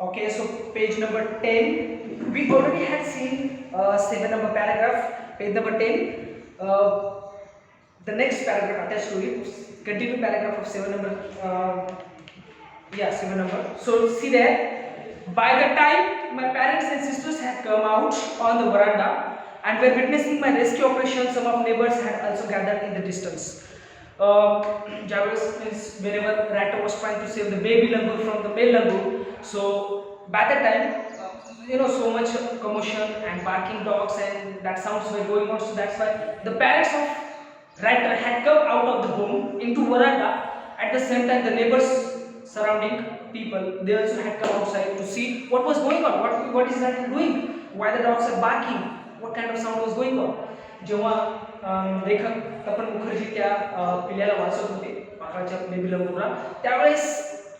Okay, so page number 10. We already had seen 7 number paragraph, page number 10. The next paragraph attached to it, continue paragraph of 7 number. Yeah, 7 number. So see there, by the time my parents and sisters had come out on the veranda and were witnessing my rescue operation, some of neighbors had also gathered in the distance. Javas means whenever Ratta was trying to save the baby langur from the male langur, so by that time, so much commotion and barking dogs and that sounds were going on. So that's why the parents of Ratta had come out of the home into veranda. At the same time, the neighbors surrounding people, they also had come outside to see what was going on. What is that doing? Why the dogs are barking? What kind of sound was going on? जेव्हा लेखक तपन मुखर्जी त्या पिल्याला वाचत होते माकडाच्या baby लंगूरला त्यावेळेस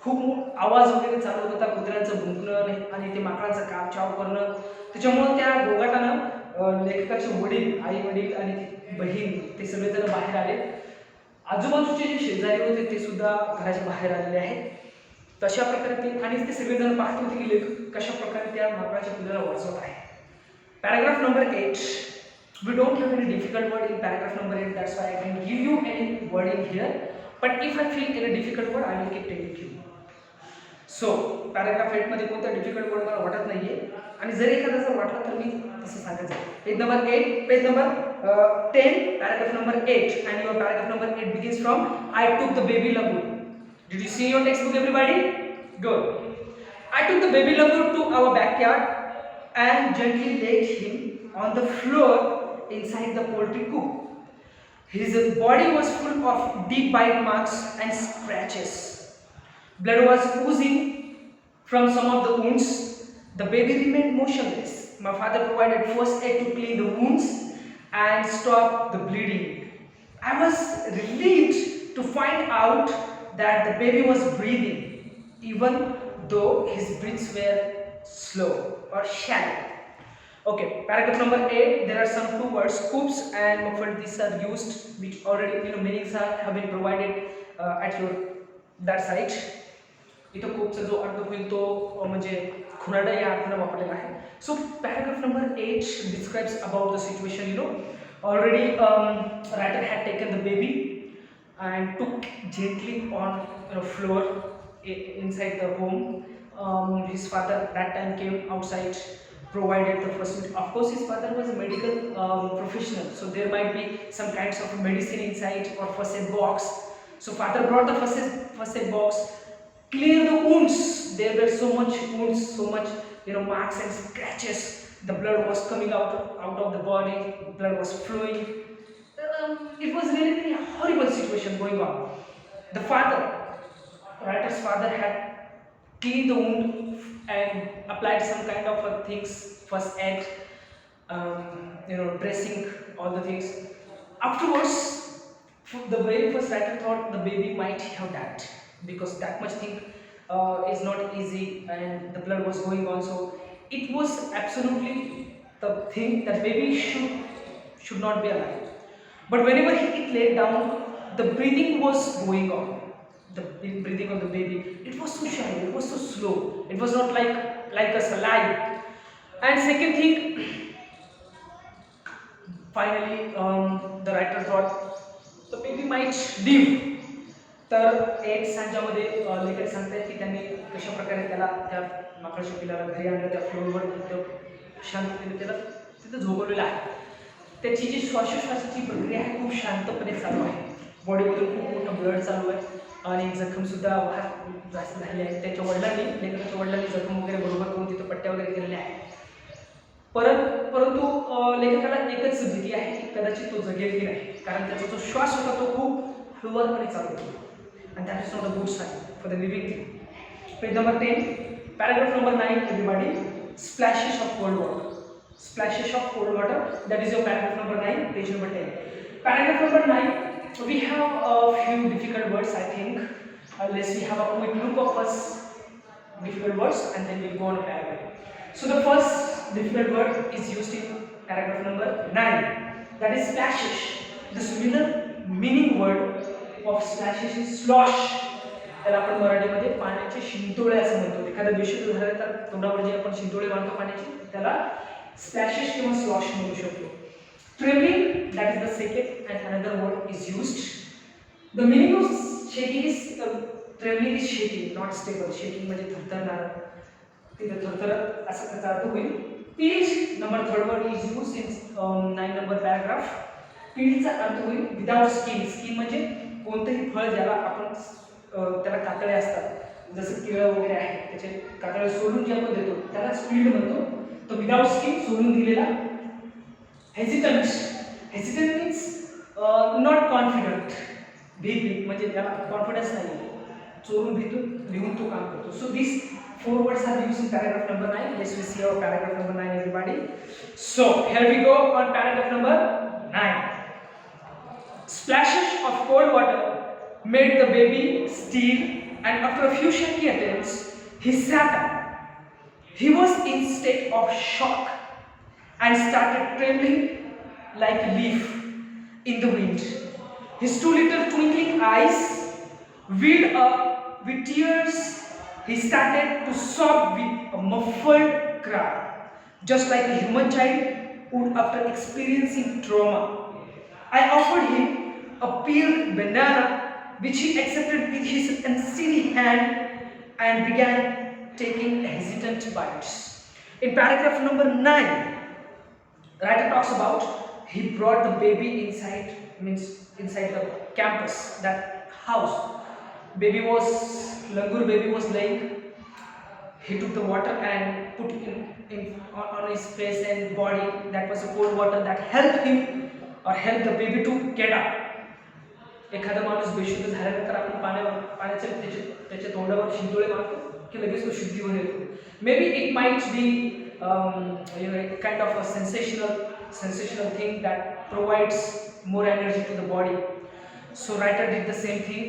खूप आवाज वगैरे चालू होता कुत्र्यांचं भुंकणं आणि ते माकडांचं कापचाव करणं त्याच्यामुळे त्या गोगाटानं लेखकाचे वडील आई वडील आणि बहीण ते सगळेजण बाहेर आले आजूबाजूचे जे शेजारी होते ते सुद्धा घराच्या बाहेर आलेले आहेत तशा प्रकारे ते आणि ते सगळेजण पाहत होते की लेखक कशा प्रकारे त्या माकडाच्या पिल्याला वाचवत आहे paragraph number 8 we don't have any difficult word in paragraph number 8 that's why I can give you any wording here but if I feel any difficult word I will keep telling you so paragraph 8 मध्ये कोणता difficult word मला वाटत नाहीये आणि जर एखादा जर वाटला तर मी तसं सांगायचं page number 8 page number 10 paragraph number 8 and your paragraph number 8 begins from I took the baby langur did you see your textbook everybody good I took the baby langur to our backyard and gently laid him on the floor inside the poultry coop. His body was full of deep bite marks and scratches. Blood was oozing from some of the wounds. The baby remained motionless. My father provided first aid to clean the wounds and stop the bleeding. I was relieved to find out that the baby was breathing, even though his breaths were slow or shallow. Okay, paragraph number 8 there are some two words coops and muffled these are used which already meanings have been provided at your that site इथं कूपचा जो अर्थ होईल तो म्हणजे खुराडा या अर्थाने वापरलेला आहे सो paragraph number 8 describes about the situation already writer had taken the baby and took gently on floor inside the home his father that time came outside provided the first aid. Of course, his father was a medical professional, so there might be some kinds of medicine inside or first aid box. So father brought the first aid box, clear the wounds. There were so much wounds, so much marks and scratches. The blood was coming out of the body. Blood was flowing. It was really, really horrible situation going on. The father, writer's father, had cleaned the wound and applied some kind of things first aid dressing all the things afterwards the very first writer thought the baby might have died because that much thing is not easy and the blood was going on so it was absolutely the thing that baby should not be alive but whenever it laid down the breathing was going on the breathing of the baby it was so shallow it was so slow it was not like us alive and second thing finally the writer thought the baby might live तर एक सांच्यामध्ये लेखक सांगतात की त्यांनी कशा प्रकारे त्याला त्या माकडाच्या पिलाला घरी आणलं त्या फ्लोअरवर एकदम शांततेने त्याला तिथं झोपवलेलं आहे त्याची जी श्वासोश्वासाची प्रक्रिया आहे खूप शांतपणे चालू आहे बॉडीमधून खूप मोठं ब्लड चालू आहे आणि जखमसुद्धा वाहत जास्त झालेली आहे त्याच्या वडिलांनी लेखकाच्या वडिलांनी जखम वगैरे बरोबर करून तिथं पट्ट्या वगैरे केलेल्या आहेत परंतु लेखकाला एकच भीती आहे की कदाचित तो जगेल की नाही कारण त्याचा जो श्वास होता तो खूप हळूवारपणे चालू होता and that is not a good sign for the living thing. Page number 10, paragraph number 9 everybody, splashes of cold water. Splashes of cold water, that is your paragraph number 9, page number 10. Paragraph number 9, we have a few difficult words I think. Let's we have a quick look of first difficult words and then we'll go on a paragraph. So the first difficult word is used in paragraph number 9, that is splashes. The similar meaning word of splashes is slosh. त्याला आपण मराठीमध्ये पाण्याचे शिंतोळे असं म्हणतो. एखादा बेशुद्ध झालं तर तोंडावर जे आपण शिंतोळे मारतो पाण्याचे त्याला स्प्लॅशेस किंवा स्लॉश म्हणू शकतो. Trembling, that is the second and another word is used. The meaning of shaking is trembling is shaking, not stable. Shaking म्हणजे थरथरणार, तिथे थरथरत असं त्याचा अर्थ होईल. Peeled, number third word is used in 9 number paragraph. Peeledचा अर्थ होईल without skin. Skin म्हणजे कोणतंही फळ ज्याला आपण त्याला कातळे असतात, जसं केळं वगैरे आहे त्याचे कातळे सोडून जे आपण देतो त्यालाच पील्ड म्हणतो. तो विदाउट स्किन, सोडून दिलेला. Hesitant, hesitant means not confident. भीत म्हणजे त्याला कॉन्फिडन्स नाही, चोरून भीतून लिहून तो काम करतो. So this 4 words are used in paragraph number 9. Let's we see our paragraph number 9, everybody. So here we go on paragraph number 9. Splashes of cold water made the baby stir, and after a few shaky attempts, he sat up. He was in state of shock and started trembling like a leaf in the wind. His 2 little twinkling eyes welled up with tears. He started to sob with a muffled cry, just like a human child would after experiencing trauma. I offered him a peeled banana, which he accepted with his unsteady hand and began taking hesitant bites. In paragraph number 9, writer talks about he brought the baby inside, means inside the campus, that house. Langur baby was laying. He took the water and put on his face and body. That was a cold water that helped him or helped the baby to get up. एखादा माणूस बेशुद्ध झाल्यानंतर आपण पाण्याच्या त्याच्या तोंडावर शिंतोळे मारतो की लगेच तो शुद्धीवर येतो. May be it might be kind of a sensational thing that provides more energy to the body. So writer did the same thing.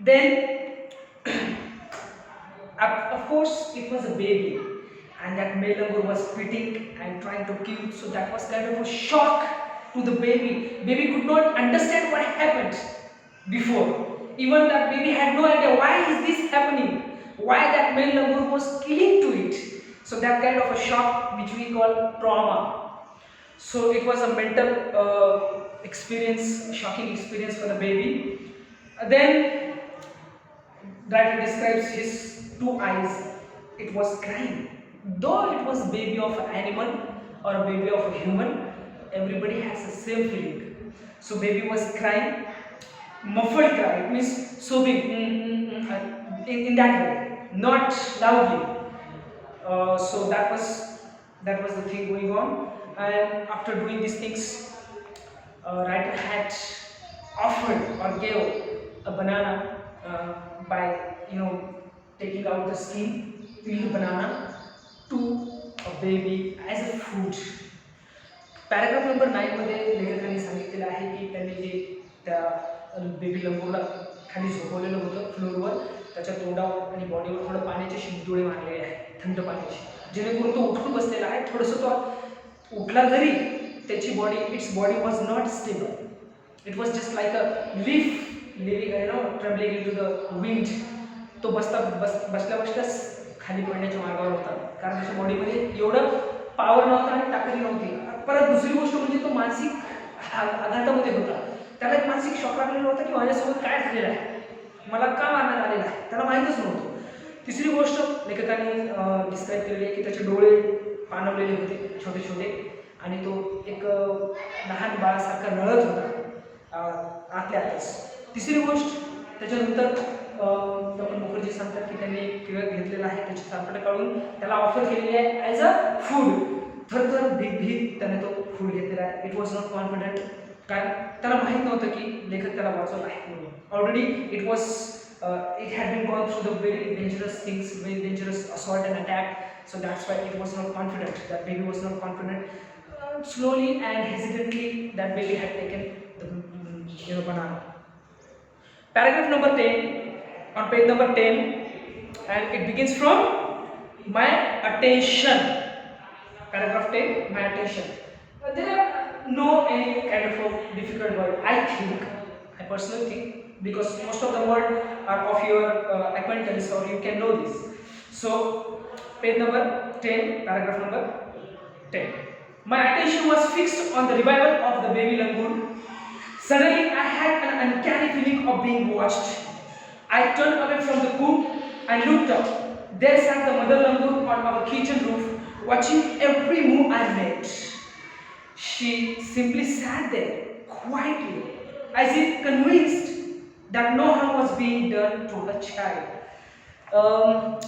Then of course it was a baby and that male langur was spitting and trying to kill, so that was kind of a shock to the baby. Baby could not understand what happened before. Even that baby had no idea why is this happening, why that male langur was killing to it. So that kind of a shock which we call trauma. So it was a mental experience, shocking experience for the baby. Then writer describes his 2 eyes. It was crying. Though it was baby of an animal or a baby of a human, everybody has the same feeling. So baby was crying, muffled cry. It means sobbing in that way, not loudly. So that was the thing going on. And after doing these things, writer had offered or gave a banana by taking out the skin, peeled banana to a baby as a food. Paragraph number 9 मध्ये लेखकांनी सांगितलेलं आहे की त्यांनी जे त्या baby लंगूरला खाली झोपवलेलं होतं फ्लोअरवर, त्याच्या तोंडावर आणि बॉडीवर थोडं पाण्याचे शिंतोळे मारलेले आहेत, थंड पाण्याचे, जेणेकरून तो उठून बसलेला आहे. थोडंसं तो उठला जरी त्याची body, it's body was not stable. It was just like a leaf travelling in to the wind. तो बसल्याच खाली पडण्याच्या मार्गावर होता, कारण त्याच्या बॉडीमध्ये एवढं पॉवर नव्हता आणि ताकद नव्हती. परत दुसरी गोष्ट म्हणजे तो मानसिक आघातामध्ये होता. त्याला एक मानसिक शॉक लागलेला होता की माझ्यासोबत काय झालेलं आहे, मला का मारण्यात आलेलं आहे, त्याला माहीतच नव्हतं. तिसरी गोष्ट लेखकांनी डिस्क्राईब केलेली आहे की त्याचे डोळे पाणवलेले होते छोटे छोटे आणि तो एक लहान बाळासारखा रडत होता आतल्या आतच. तिसरी गोष्ट त्याच्यानंतर डॉक्टर मुखर्जी सांगतात की त्यांनी एक केळ घेतलेला आहे, त्याची सापडे काढून त्याला ऑफर केलेली आहे ॲज अ फूड. थर भीत त्याने तो फूड घेतलेला आहे. इट वॉज नॉट कॉन्फिडंट, कारण त्याला माहीत नव्हतं की लेखक त्याला वाचवत आहे म्हणून. Already it had been gone through the very dangerous things, very dangerous assault and attack, so that's why it was not confident. That baby was not confident. Slowly and hesitantly that baby had taken the banana. Paragraph number 10 on page number 10, and it begins from my attention. Paragraph 10, my attention. There are no any kind of a difficult word. I personally think because most of the word are of your acquaintance or you can know this. So page number 10, paragraph number 10. My attention was fixed on the revival of the baby langur. Suddenly I had an uncanny feeling of being watched. I turned away from the coop and looked up. There sat the mother langur on our kitchen roof, watching every move I made. She simply sat there, quietly, as if convinced that no harm was being done to her child.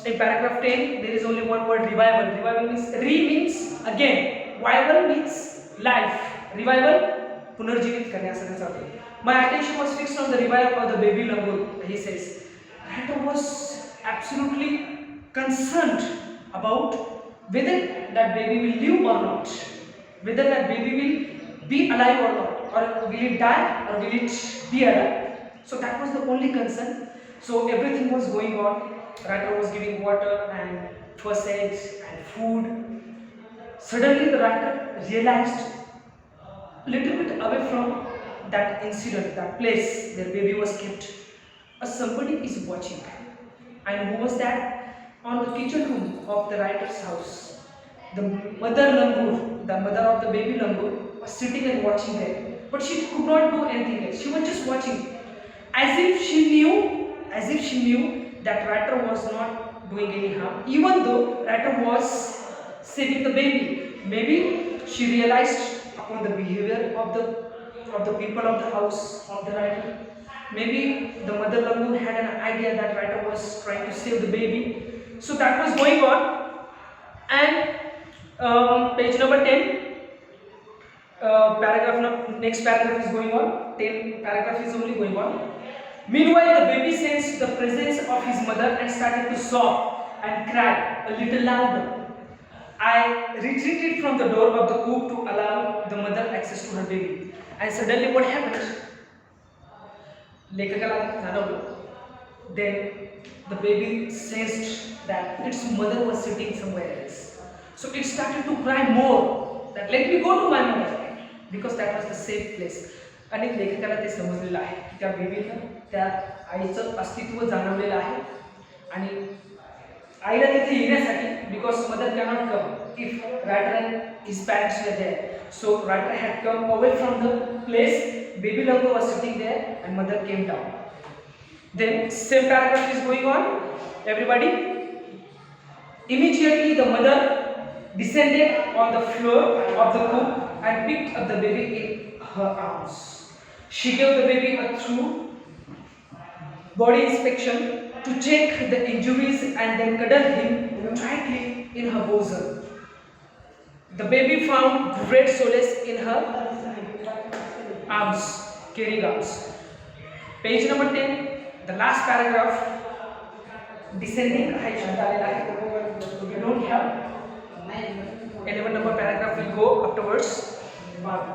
In paragraph 10, there is only one word, revival. Revival means, means again, vival means life. Revival, punarjivit karne asं त्याचा अर्थ. My attention was fixed on the revival of the baby langur, he says. Rata was absolutely concerned about whether that baby will live or not, whether that baby will be alive or not, or will it die or will it be alive. So that was the only concern. So everything was going on. Writer was giving water and first aids and food. Suddenly the writer realized a little bit away from that incident, that place where baby was kept, somebody is watching. And who was that? On the kitchen room of the writer's house, the mother langur, the mother of the baby langur, was sitting and watching there. But she could not do anything else. She was just watching, as if she knew that writer was not doing any harm, even though writer was saving the baby. Maybe she realized upon the behavior of the people of the house of the writer. Maybe the mother langur had an idea that writer was trying to save the baby. So that was going on. And page number 10, next paragraph is going on. 10 paragraph is only going on. Meanwhile, the baby sensed the presence of his mother and started to sob and cry a little louder. I retreated from the door of the coop to allow the mother access to her baby. And suddenly what happened? Then the baby sensed that its mother was sitting somewhere else. So it started to cry more, that let me go to my mother, because that was the safe place. आणि लेखकाला ते समजलेलं आहे की त्या बेबीला त्या आईचं अस्तित्व जाणवलेलं आहे आणि आईला तिथे येण्यासाठी, because mother cannot come if writer and his parents were there, so writer had come away from the place, baby langur was sitting there and mother came down. Then same paragraph is going on, everybody. Immediately the mother descended on the floor of the coop and picked up the baby in her arms. She gave the baby a thorough body inspection to check the injuries and then cuddled him tightly in her bosom. The baby found great solace in her arms, caring arms. Page number 10, the last paragraph, descending you don't have 11 number paragraph will go afterwards.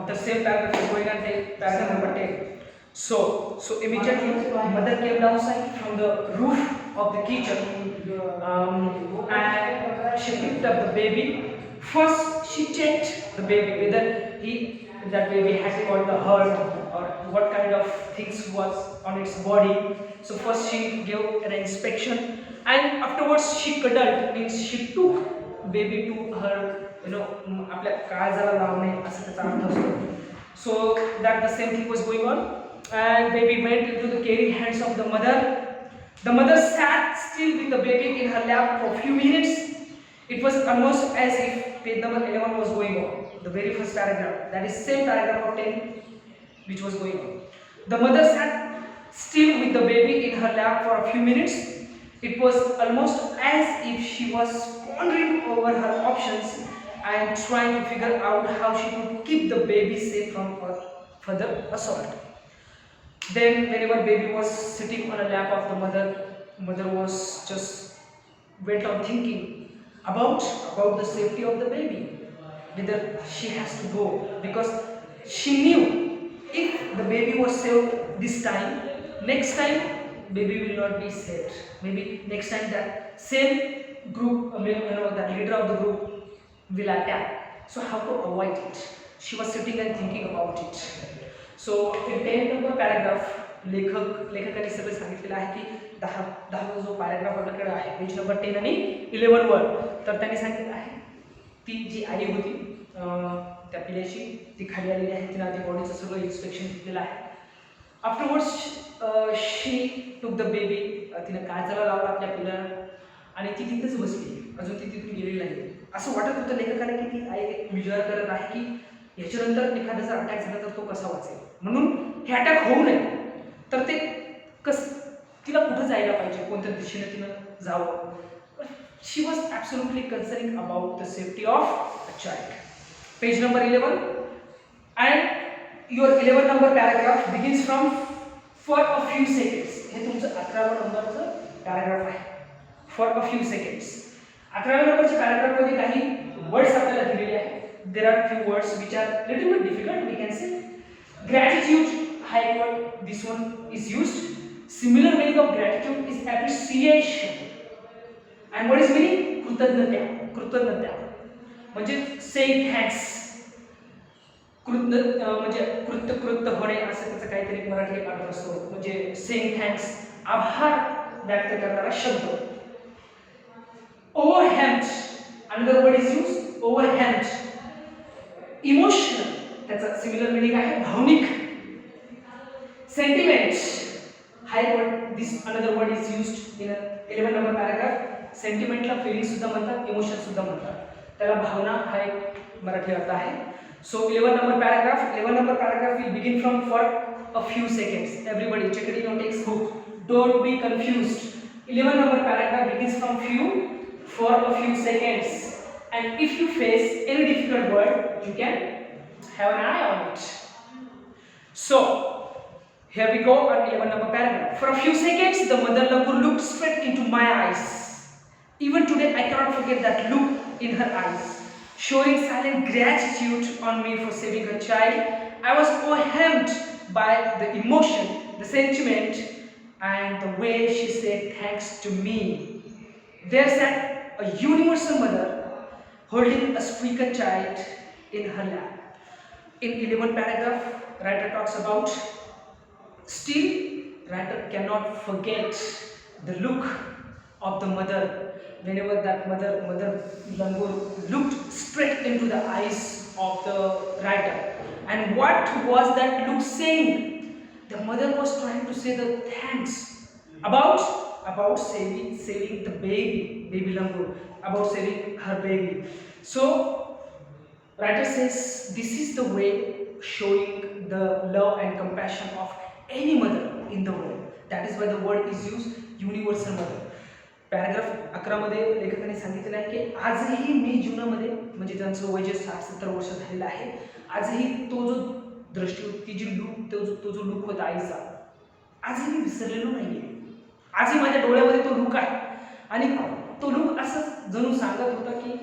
The same paragraph is going on, paragraph number 10. So immediately mother came downside from the roof of the kitchen and she picked up the baby. First she checked the baby whether that baby has got the hurt or what kind of things was on its body. So first she gave an inspection and afterwards she cuddled, means she took baby to her, आपल्या काळजाला लावणे असं त्याचा अर्थ असतो. So that the same thing was going on and baby went into the caring hands of the mother. The mother sat still with the baby in her lap for a few minutes. It was almost as if page number 11 was going on, the very first paragraph, that is same paragraph of 10 which was going on. The mother sat still with the baby in her lap for a few minutes. It was almost as if she was pondering over her options and trying to figure out how she could keep the baby safe from further assault. Then whenever baby was sitting on the lap of the mother was just went on thinking about the safety of the baby, whether she has to go, because she knew if the baby was saved this time, next time baby will not be saved. Maybe next time that same group, that leader of the group will attack. So how to avoid it? She was sitting and thinking about it. So in 10th number paragraph, लेखकाने सगळं सांगितलेलं आहे की 10वा जो paragraph आपल्याकडे आहे page number 10 आणि 11 वर, तर त्यांनी सांगितलं आहे ती जी आई होती त्या पिल्याची, ती खाली आलेली आहे, तिने आधी बॉडीचं सगळं इन्स्पेक्शन घेतलेलं आहे. Afterwards she took the baby, तिने काळजाला लावला आपल्या पिल्याला आणि ती तिथेच बसली, अजून ती तिथून गेलेली नाही. असं वाटत होतं लेखकाने की ती आई विचार करत आहे की याच्यानंतर एखादा जर अटॅक झाला तर तो कसा वाचेल, म्हणून हे अटॅक होऊ नये तर ते तिला कुठं जायला पाहिजे, कोणत्या दिशेने तिनं जावं. She was absolutely concerning about the safety of a child. Page number 11 and your 11 number paragraph begins from for a few seconds. हे तुमचं 11व्या नंबरचं पॅराग्राफ आहे. फॉर अ फ्यू सेकंड्स 11व्या नंबरच्या पॅराग्राफमध्ये काही वर्ड्स आपल्याला दिलेले आहेत. There are few words which are little bit difficult. We can say gratitude, हा एक word, this one is used. Similar meaning of gratitude is appreciation. And what is meaning? कृतज्ञता म्हणजे saying thanks. म्हणजे कृत्य होणे असं त्याचं काहीतरी मराठी अर्थ असतो, म्हणजे saying thanks, आभार व्यक्त करणारा शब्द. Overwhelmed, another word is used, overwhelmed. Emotional, त्याचा सिमिलर meaning आहे भावनिक. Sentiment, हाय word, this another word is used in 11 number paragraph. सेंटिमेंटला फिलिंग सुद्धा म्हणतात, इमोशन सुद्धा म्हणतात, त्याला भावना हा एक मराठी अर्थ आहे. So 11 number paragraph will begin from for a few seconds. Everybody check it in your text book, don't be confused. 11 number paragraph begins from for a few seconds, and if you face any difficult word you can have an eye on it. So here we go on 11 number paragraph. For a few seconds, the mother Langur looked straight into my eyes. Even today, I cannot forget that look in her eyes, showing silent gratitude on me for saving her child. I was overwhelmed by the emotion, the sentiment, and the way she said thanks to me. There sat a universal mother holding a stricken child in her lap. In 11 paragraph, writer talks about still, writer cannot forget the look of the mother whenever that mother Langur looked straight into the eyes of the writer. And what was that look saying? The mother was trying to say the thanks about saving the baby Langur, about saving her baby. So writer says this is the way showing the love and compassion of any mother in the world. That is why the word is used, universal mother. Paragraph 11 मध्ये लेखकाने सांगितलेलं आहे की आजही मी जीवनामध्ये, म्हणजे त्यांचं वय जे 60-70 वर्ष झालेलं आहे, आजही तो जो दृष्टी, ती जी लूक, तो जो लूक होता आईचा, आजही मी विसरलेलो नाहीये. आजही माझ्या डोळ्यामध्ये तो लूक आहे आणि तो लूक असं जणू सांगत होता की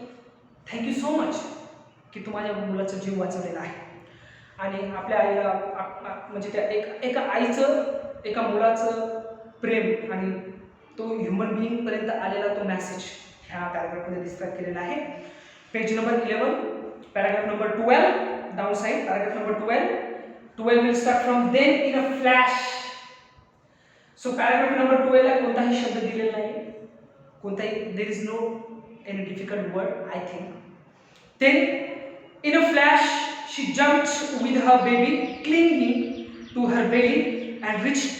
थँक्यू सो मच की तू माझ्या मुलाचा जीव वाचवलेला आहे. आणि आपल्या आईला म्हणजे त्या एका आईचं, एका मुलाचं प्रेम आणि तो ह्युमन बिईंगपर्यंत आलेला तो मेसेज ह्या पॅराग्राफमध्ये डिस्क्राईब केलेला आहे. Page number 11, paragraph number 12, down side, paragraph number 12 will start from then in a flash. So paragraph number 12 ला कोणताही शब्द दिलेला नाही, कोणताही, there is no any difficult word I think. Then in a flash she jumped with her baby clinging to her belly and reached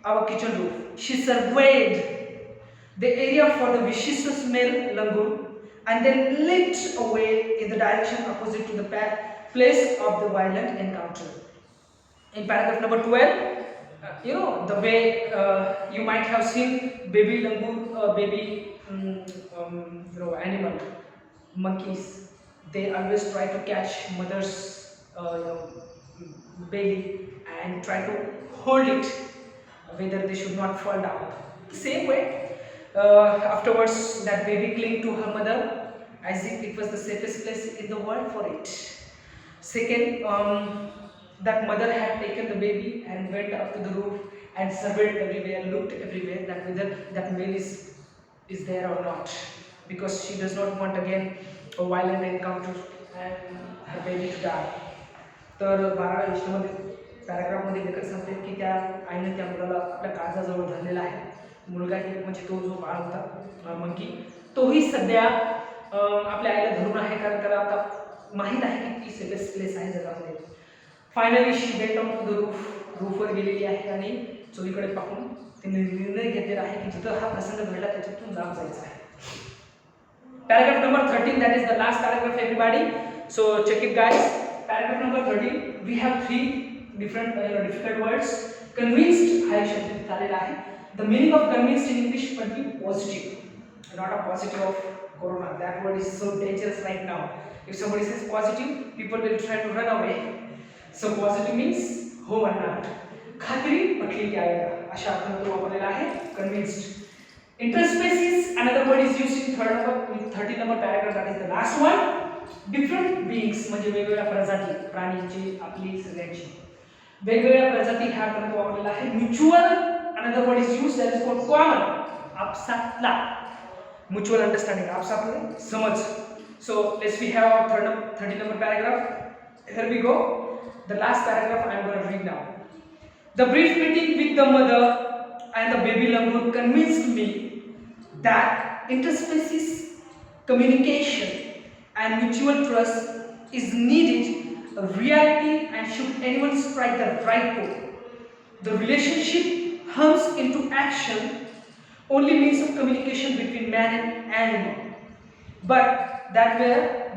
our kitchen roof. She surveyed the area for the vicious male langur and then leaped away in the direction opposite to the place of the violent encounter. In paragraph number 12, you know, the way you might have seen baby langur, animal, monkeys, they always try to catch mother's belly and try to hold it whether they should not fall down. The same way, afterwards that baby clung to her mother as if it was the safest place in the world for it. Second, that mother had taken the baby and went up to the roof and surveyed everywhere, looked everywhere that whether that male is there or not, because she does not want again a violent encounter and her baby to die. तर 12 लिस्टमध्ये पॅराग्राफमध्ये लेखक सांगते की त्या आईने त्या मुलाला आपल्या काळजाजवळ धरलेला आहे. मुलगा ही म्हणजे तो जो बाळ होता मंकी, तोही सध्या आपल्या आईला धरून आहे, कारण त्याला आता माहीत आहे की ती सेफेस्ट प्लेस आहे जगामध्ये. Finally she went on to the रूफवर गेलेली आहे आणि चोहीकडे पाहून तिने निर्णय घेतलेला आहे की जिथं हा प्रसंग घडला त्याच्यातून लांब जायचं आहे. Paragraph number 13, that is the last paragraph everybody. So check it guys. Paragraph number 13, we have three different difficult words. Convinced हा एक शब्द तिथे आलेला आहे. The meaning of convinced in English would be positive, not a positive of corona. That word is so dangerous right now. If somebody says positive, people will try to run away. So positive means हो म्हणणार, खात्री पटलेली आहे अशा अर्थाने तो वापरलेला आहे convinced. Interspecies, another word is used in 13 number paragraph, that is the last one. Different beings म्हणजे वेगवेगळ्या प्रजाती, प्राणींची आपली सगळ्यांची वेगवेगळ्या प्रजाती ह्या अर्थाने वापरलेला आहे. Mutual, another word is used, that is called common, आपसातला, mutual understanding, आपसातले समज. So let's we have our 13 number paragraph. Here we go. The last paragraph I am going to read now. The brief meeting with the mother and the baby langur convinced me that interspecies communication and mutual trust is needed a reality, and should anyone strike the right note, the relationship hums into action, only means of communication between man and animal. But that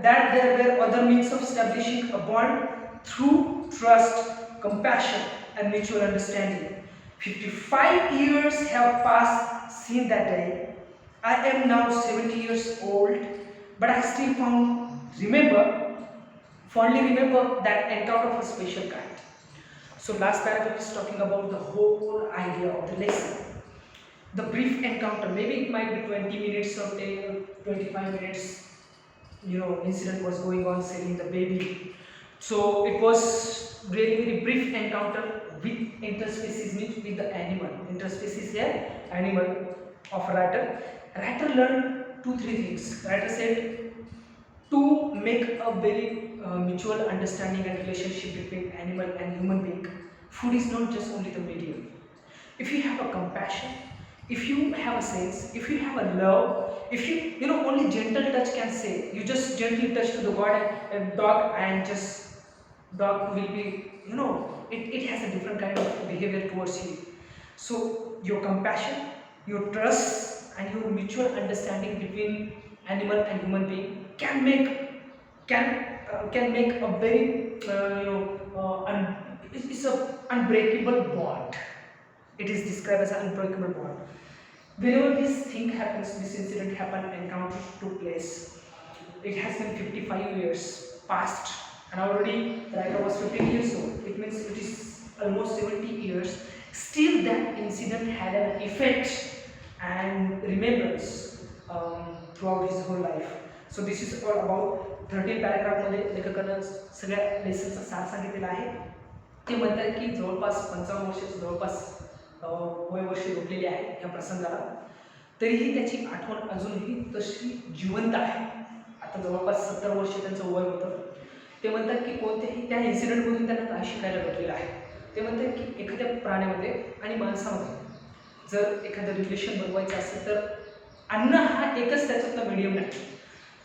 there were other means of establishing a bond through trust, compassion, and mutual understanding. 55 years have passed since that day. I am now 70 years old, but I still fondly remember that encounter of a special kind. So last paragraph is talking about the whole idea of the lesson. The brief encounter, maybe it might be 20 minutes or 10 or 25 minutes, incident was going on saving the baby. So it was really very brief encounter with interspecies, means with the animal. Interspecies here, animal of writer. Writer learned 2-3 things. Writer said to make a very mutual understanding and relationship between animal and human being, food is not just only the medium. If you have a compassion, if you have a sense, if you have a love, if you only gentle touch can say, you just gently touch to the dog and just dog will be, it has a different kind of behavior towards you. So your compassion, your trust, and your mutual understanding between animal and human being can make a very it's a unbreakable bond. It is described as an unbreakable bond. Whenever this thing happens, this incident happened, encounter took place, it has been 55 years past, and already the writer was 15 years old. It means it is almost 70 years. Still that incident had an effect and remembrance throughout his whole life. So this is all about 13 paragraph मध्ये लेखकानं सगळ्या लेसनचा सार सांगितलेला आहे. ते म्हणतात की जवळपास 55 वर्षाचं जवळपास वयवर्षे रोखलेली आहे या प्रसंगाला, तरीही त्याची आठवण अजूनही तशी जिवंत आहे. आता जवळपास 70 वर्ष त्यांचं वय होतं. ते म्हणतात की कोणत्याही त्या इन्सिडेंटमधून त्यांना काय शिकायला भेटलेलं आहे. ते म्हणतात की एखाद्या प्राण्यामध्ये आणि माणसामध्ये जर एखादं रिलेशन बनवायचं असेल तर अन्न हा एकच त्याच्यातला मीडियम नाही.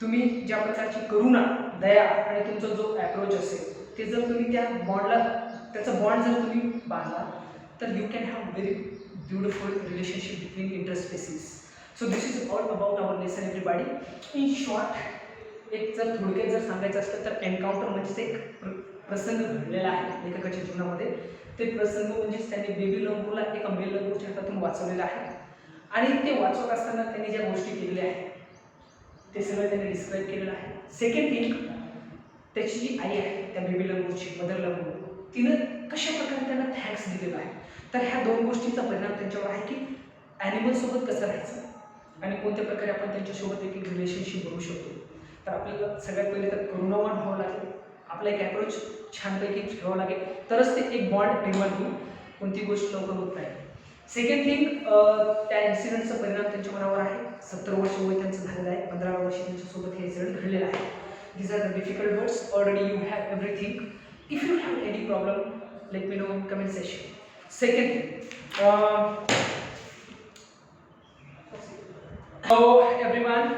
तुम्ही ज्या प्रकारची करुणा, दया आणि तुमचा जो ॲप्रोच असेल ते जर तुम्ही त्या बॉन्डला, त्याचा बॉन्ड जर तुम्ही बांधला तर you can have very beautiful relationship between interspecies. So this is all about our lesson everybody. In short एक जर थोडक्यात जर सांगायचं असलं तर एन्काउंटर म्हणजेच एक प्रसंग घडलेला आहे लेखकाच्या जीवनामध्ये. ते प्रसंग म्हणजेच त्यांनी बेबी लंगूरला एका मेल लंगूरच्या हातातून वाचवलेलं आहे, आणि ते वाचवत असताना त्यांनी ज्या गोष्टी केलेल्या आहेत ते सगळं त्यांनी डिस्क्राईब केलेलं आहे. सेकंड थिंग, त्याची जी आई आहे त्या बेबी लंगूरची, मदर लंगूर, तिनं कशा प्रकारे त्यांना थँक्स दिलेला आहे. तर ह्या दोन गोष्टींचा परिणाम त्यांच्यावर आहे की ॲनिमलसोबत कसं राहायचं आणि कोणत्या प्रकारे आपण त्यांच्यासोबत एक रिलेशनशिप बनवू शकतो. तर आपल्याला सगळ्यात पहिले तर करुणावान व्हावं लागेल, आपला एक ॲप्रोच छानपैकी ठेवावं लागेल, तरच ते एक बॉन्ड निर्माण होईल. कोणती गोष्ट लवकर होत नाही. सेकंड थिंग, त्या इन्सिडेंटचा परिणाम त्यांच्या मनावर आहे. 70 वर्ष वय त्यांचं झालेलं आहे, 15व्या वर्षी त्यांच्यासोबत हे इन्सिडेंट घडलेलं आहे. These are the difficult words. Already you have everything. If you have any problem, let me know in comment section. Second, so everyone,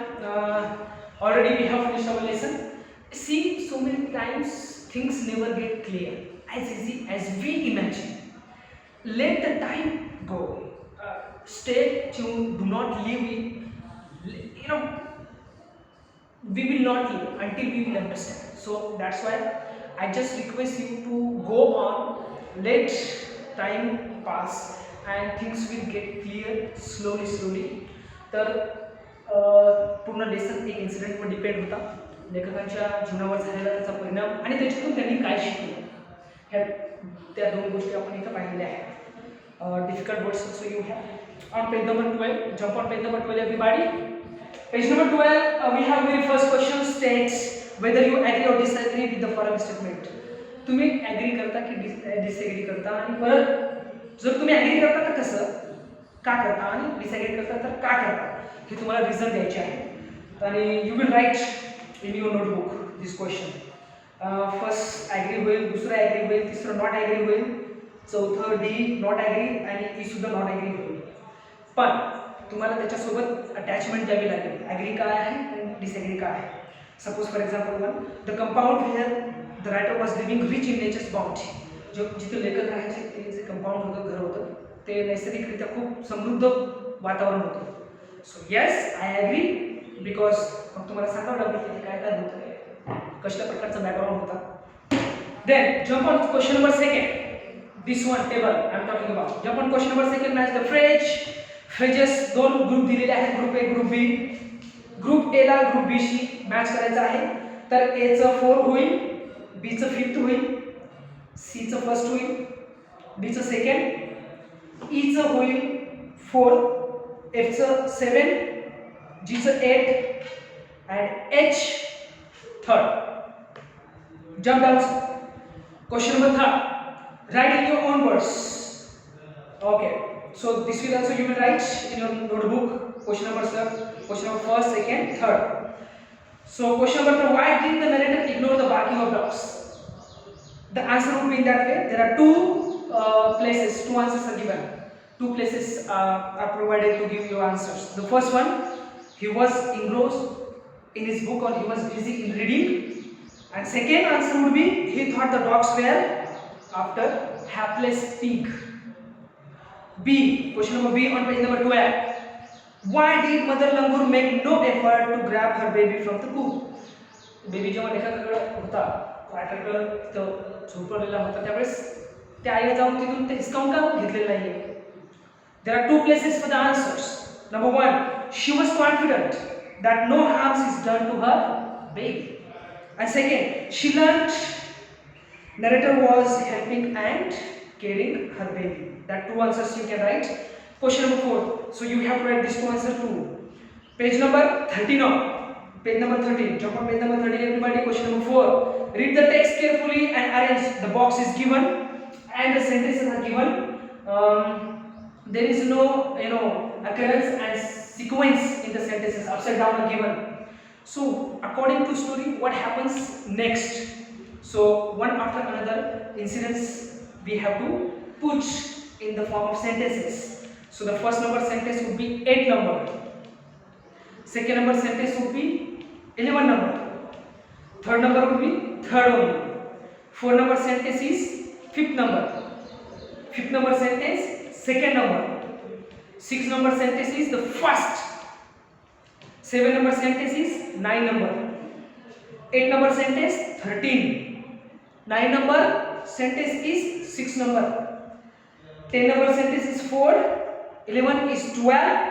already we have finished our lesson. See, so many times things never get clear as easy as we imagine. Let the time go. Stay tuned. Do not leave it. You know, we will not leave until we will understand. So that's why I just request you to go on. Let time pass and things will get clear slowly. तर पूर्ण lesson एक इन्सिडेंटवर depend होता, लेखकांच्या जीवनावर झालेला त्याचा परिणाम आणि त्याच्यातून त्यांनी काय शिकलं, ह्या त्या दोन गोष्टी आपण इथं पाहिलेल्या आहेत. Difficult words also you have on page number 12. Jump on page number 12 everybody. Page number 12, we have very first question states whether you agree or disagree with the following statement. तुम्ही ॲग्री करता की disagree करता, आणि परत जर तुम्ही agree करता तर कसं का करता आणि डिसएग्री करता तर का करता, हे तुम्हाला रिझन द्यायचे आहे. आणि you will write in your notebook this question. First agree होईल, दुसरं ॲग्री होईल, तिसरं नॉट ॲग्री होईल, चौथं डी नॉट ॲग्री आणि ई सुद्धा नॉट ॲग्री होईल. पण तुम्हाला त्याच्यासोबत अटॅचमेंट द्यावी लागेल. ॲग्री काय आहे आणि डिसएग्री काय आहे. Suppose for example one, the compound where the writer was living rich in nature's boundary. जिथे लेखक राहायचे ते जे कंपाऊंड होतं, घर होतं, ते नैसर्गिकरित्या खूप समृद्ध वातावरण होतं. So yes, I agree, because मग तुम्हाला सांगावं लागेल की काय काय होतं, कसल्या प्रकारचा बॅकग्राऊंड होता. Then jump on question number second. This one table I am talking about. Jump on question number second. Match the phrases दोन ग्रुप दिलेले आहेत, group A group B. Group A ला ग्रुप बी शी match करायचं आहे. तर ए चं 4 होईल, बी चं 5th होईल, सी चं 1st होईल, डी चं 2nd, ई चं होईल 4, एफ चं 7, जी चं 8 and H 3rd. Jump down. Question number 3. Write in your own words. Okay. So this will also you will write in your notebook. Question number 1st, 2nd, 3rd. So question number 3. Why did the narrator ignore the barking of dogs? The answer would be in that way. There are two places. Two answers are given. Two places are provided to give you answers. The first one, he was engrossed in his book or he was busy in reading. And second answer would be he thought the dogs were after hapless pig. B. Question number B on page number 12. Why did Mother Langur make no effort to grab her baby from the coop? Baby जेव्हा लेखकाकडे होता, रायटरकडे तो झोपलेला होता, त्यावेळेस त्या आईला जाऊन तिथून ते हिसकावून का घेतलेलं नाहीये. There are two places for the answers. Number 1, she was confident that no harm is done to her baby. And second, she learned narrator was helping and caring her baby. That two answers you can write. Question number 4. So you have to write these two answers too. Page number 13 now. Page number 13. Jump on page number 13 everybody. Question number 4. Read the text carefully and arrange. The box is given and the sentences are given. There is no occurrence and sequence in the sentences. Upside down are given. So according to story, what happens next? So one after another incidents we have to put in the form of sentences. So the first number sentence would be 8 number. Second number sentence would be 11 number. Third number would be 3rd only. 4 number sentence is 5th number. 5th number sentence 2nd number. 6 number sentence is the first. 7 number sentence is 9 number. 8 number sentence 13. 9 number sentence is 6 number. 10 number sentence is 4, 11 is 12,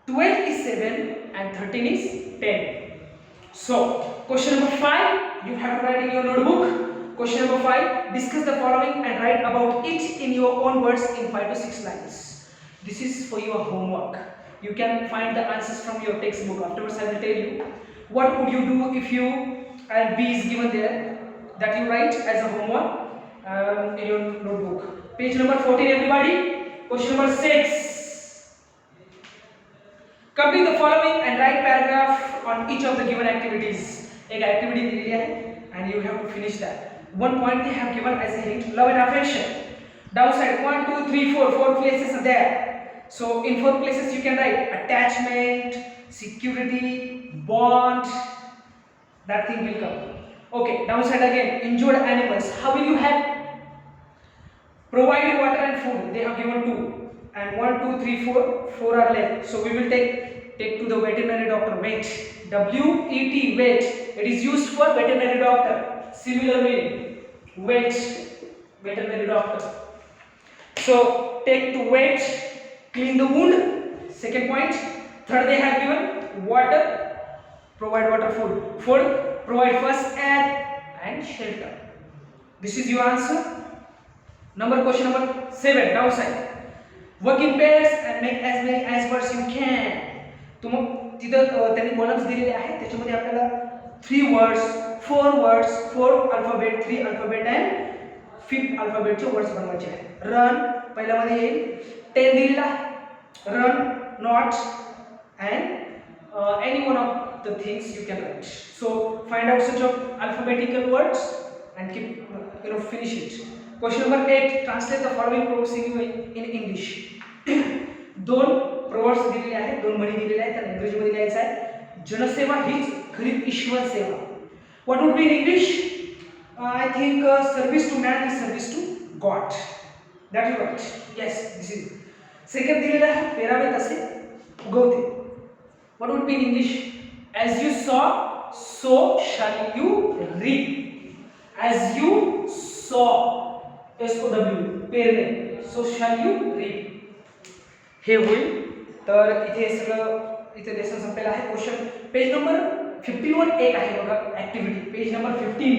12 is 7 and 13 is 10. So question number 5 you have to write in your notebook. Question number 5, discuss the following and write about it in your own words in 5 to 6 lines. This is for your homework. You can find the answers from your textbook. Afterwards I will tell you what would you do if you and B is given there, that you write as a homework in your notebook. Page number 14 everybody. Question number 6. Complete the following and write paragraph on each of the given activities. एक activity दिलेली आहे and you have to finish that. One point they have given as a hint, love and affection. Downside, 1, 2, 3, 4, 4 places are there. So in 4 places you can write attachment, security, bond, that thing will come. Okay, downside again, injured animals. How will you help? Provide water and food. They have given 2. And 1, 2, 3, 4, 4 are left. So we will take to the veterinary doctor. Vet. W-E-T, vet. It is used for veterinary doctor. Similar meaning. Vet. Veterinary doctor. So take to vet. Clean the wound. Second point. Third, they have given water. Provide water, food. Fourth, provide first aid and shelter. This is your answer. Question number 7, downside. Work in pairs and make as many as words you can. मग तिथं त्यांनी columns दिलेले आहेत, त्याच्यामध्ये आपल्याला 3 words, 4 words, 4 alphabet, 3 alphabet and 5th अल्फाबेटचे words बनवायचे आहेत. Run पहिल्यामध्ये येईल, 10 दिलेला run, not and any one of the things you can write. So find out such of alphabetical words and keep finish it. Question number 8, translate the following proverbs in English. 2 proverbs दिलेले आहेत, 2 म्हणी दिलेल्या आहेत, त्यांना इंग्रजीमध्ये लिहायचं आहे. जनसेवा हीच खरी ईश्वर सेवा. What would be in English? I think service to man is service to God. That is right. Yes, this is it. Second दिलेला आहे, पेरावे तसे उगवते. What would be in English? As you sow, so shall you reap. As you sow, SOW, पेरणे, so shall you reap. हे होईल. तर इथे सगळं इथे लेसन संपलेलं आहे. क्वेश्चन पेज नंबर 15 वर एक आहे बघा activity. Page number 15,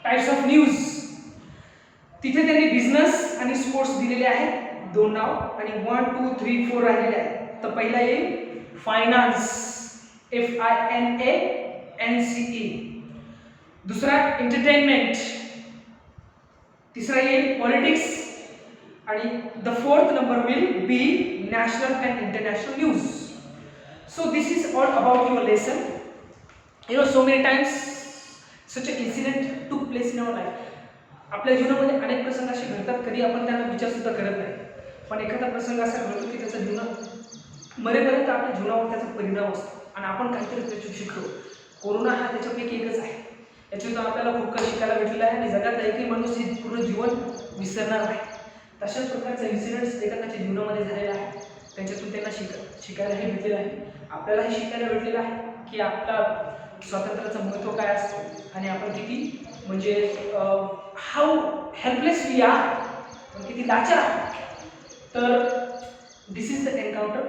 types of news. तिथे त्यांनी बिझनेस आणि स्पोर्ट्स दिलेले आहेत 2 नाव आणि 1, 2, 3, 4 राहिलेले आहेत. तर पहिला येईल फायनान्स, FINANCE. दुसरा एंटरटेनमेंट. तिसरा येईल पॉलिटिक्स आणि the fourth number will be national and international news. So this is all about your lesson. So many times such an incident took place in our life. आपल्या जीवनामध्ये अनेक प्रसंग असे घडतात, कधी आपण त्यांना विचार सुद्धा करत नाही, पण एखादा प्रसंग असा घडतो की त्याचा जीवन मरेपर्यंत आपल्या जीवनावर त्याचा परिणाम असतो आणि आपण काहीतरी त्याच्यात शिकतो. कोरोना हा त्याच्यापैकी एकच आहे. याच्यातून आपल्याला खूप काही शिकायला भेटलेलं आहे आणि जगात एकही माणूस हे पूर्ण जीवन विसरणार नाही. तशाच प्रकारचा इन्सिडेंट्स एकेकाच्या जीवनामध्ये झालेला आहे, त्याच्यातून त्यांना शिकायलाही भेटलेलं आहे. आपल्यालाही शिकायला भेटलेलं आहे की आपला स्वातंत्र्याचं महत्त्व काय असतं आणि आपण किती म्हणजे हाऊ हेल्पलेस वी आर, किती लाचार आहोत. तर this is the encounter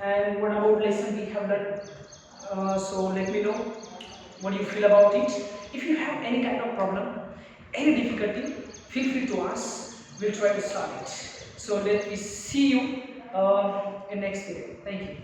and what about lesson we have learn. So let me know what you feel about it. If you have any kind of problem, any difficulty, feel free to ask. We'll try to solve it. So let me see you in next video. Thank you.